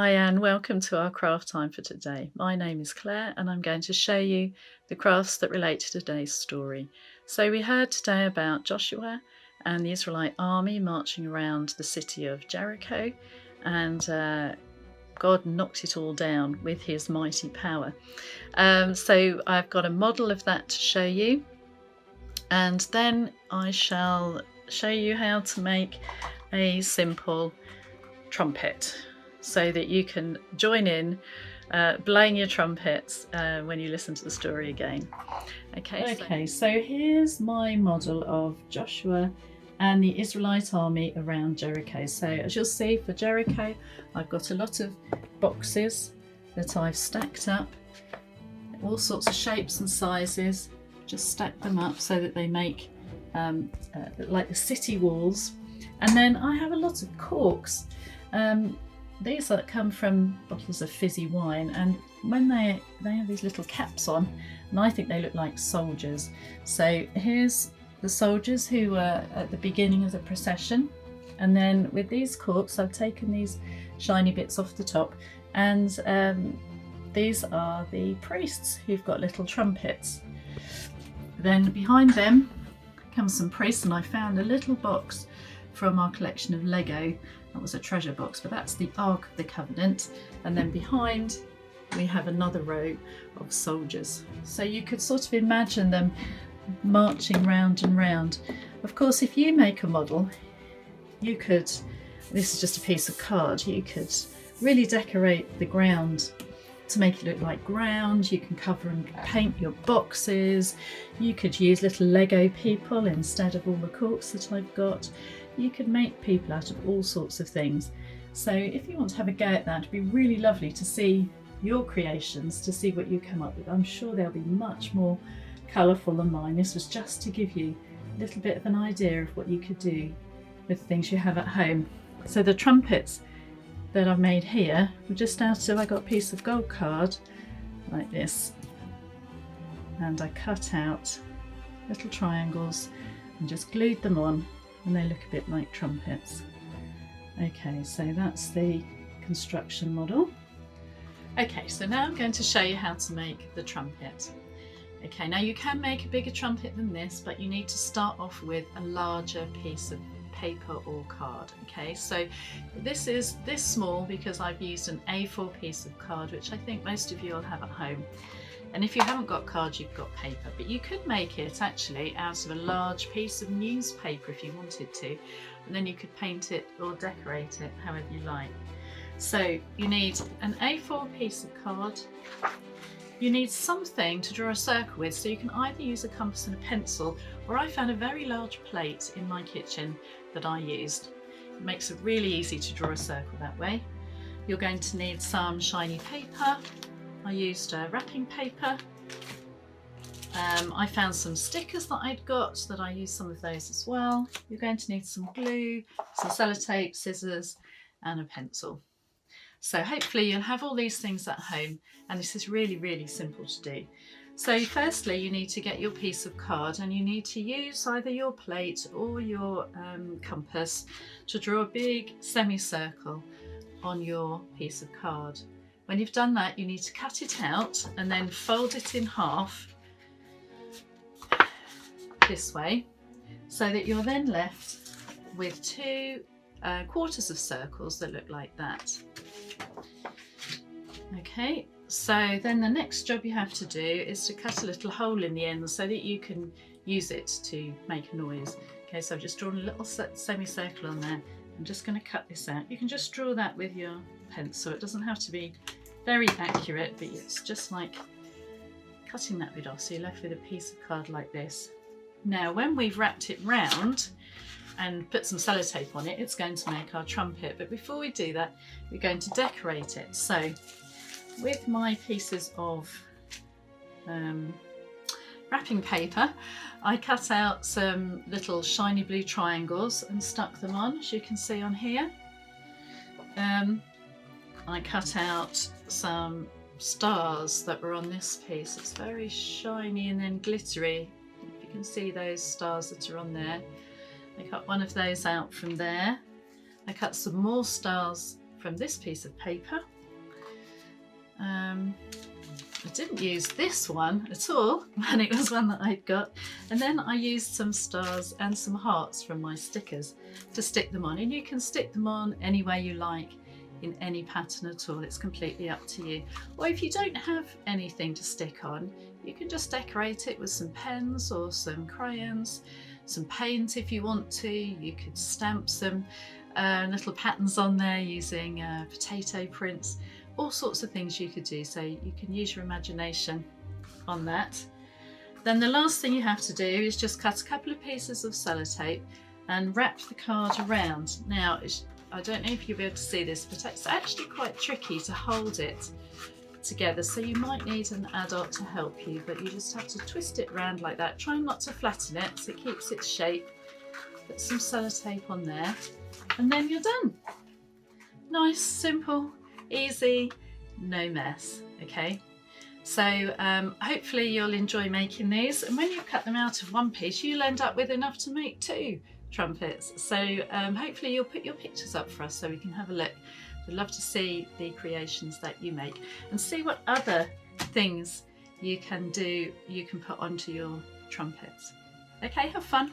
Hi and welcome to our craft time for today. My name is Claire and I'm going to show you the crafts that relate to today's story. So we heard today about Joshua and the Israelite army marching around the city of Jericho, and God knocked it all down with his mighty power. So I've got a model of that to show you, and then I shall show you how to make a simple trumpet so that you can join in blowing your trumpets when you listen to the story again. Okay, so here's my model of Joshua and the Israelite army around Jericho. So as you'll see, for Jericho, I've got a lot of boxes that I've stacked up, all sorts of shapes and sizes, just stack them up so that they make like the city walls. And then I have a lot of corks. These come from bottles of fizzy wine, and when they have these little caps on, and I think they look like soldiers. So here's the soldiers who were at the beginning of the procession, and then with these corks I've taken these shiny bits off the top, and these are the priests who've got little trumpets. Then behind them come some priests, and I found a little box from our collection of Lego. That was a treasure box, but that's the Ark of the Covenant. And then behind we have another row of soldiers. So you could sort of imagine them marching round and round. Of course, if you make a model, you could, this is just a piece of card, you could really decorate the ground to make it look like ground. You can cover and paint your boxes. You could use little Lego people instead of all the corks that I've got. You could make people out of all sorts of things. So if you want to have a go at that, it'd be really lovely to see your creations, to see what you come up with. I'm sure they'll be much more colourful than mine. This was just to give you a little bit of an idea of what you could do with things you have at home. So the trumpets that I've made here were just out of, I got a piece of gold card like this, and I cut out little triangles and just glued them on, and they look a bit like trumpets. Okay, so that's the construction model. Okay, so now I'm going to show you how to make the trumpet. Okay, now you can make a bigger trumpet than this, but you need to start off with a larger piece of paper or card. Okay, so this is this small because I've used an A4 piece of card, which I think most of you will have at home. And if you haven't got cards, you've got paper, but you could make it actually out of a large piece of newspaper if you wanted to, and then you could paint it or decorate it however you like. So you need an A4 piece of card. You need something to draw a circle with, so you can either use a compass and a pencil, or I found a very large plate in my kitchen that I used. It makes it really easy to draw a circle that way. You're going to need some shiny paper. I used wrapping paper. I found some stickers that I'd got, that I used some of those as well. You're going to need some glue, some sellotape, scissors, and a pencil. So hopefully you'll have all these things at home, and this is really, really simple to do. So firstly, you need to get your piece of card, and you need to use either your plate or your compass to draw a big semicircle on your piece of card. When you've done that, you need to cut it out and then fold it in half this way, so that you're then left with two quarters of circles that look like that. Okay, so then the next job you have to do is to cut a little hole in the end so that you can use it to make a noise. Okay, so I've just drawn a little semicircle on there. I'm just going to cut this out. You can just draw that with your pencil. It doesn't have to be very accurate, but it's just like cutting that bit off, so you're left with a piece of card like this. Now when we've wrapped it round and put some sellotape on it, it's going to make our trumpet. But before we do that, we're going to decorate it. So with my pieces of wrapping paper, I cut out some little shiny blue triangles and stuck them on, as you can see on here. I cut out some stars that were on this piece. It's very shiny and then glittery. If you can see those stars that are on there. I cut one of those out from there. I cut some more stars from this piece of paper. I didn't use this one at all, and it was one that I'd got. And then I used some stars and some hearts from my stickers to stick them on. And you can stick them on any way you like, in any pattern at all. It's completely up to you. Or if you don't have anything to stick on, you can just decorate it with some pens or some crayons, some paint if you want to. You could stamp some little patterns on there using potato prints. All sorts of things you could do, so you can use your imagination on that. Then the last thing you have to do is just cut a couple of pieces of sellotape and wrap the card around. Now, I don't know if you'll be able to see this, but it's actually quite tricky to hold it together, so you might need an adult to help you, but you just have to twist it around like that. Try not to flatten it so it keeps its shape. Put some sellotape on there, and then you're done. Nice, simple, easy, no mess. Okay, so hopefully you'll enjoy making these, and when you cut them out of one piece you'll end up with enough to make 2 trumpets. So hopefully you'll put your pictures up for us so we can have a look. We'd love to see the creations that you make and see what other things you can do, you can put onto your trumpets. Okay, have fun.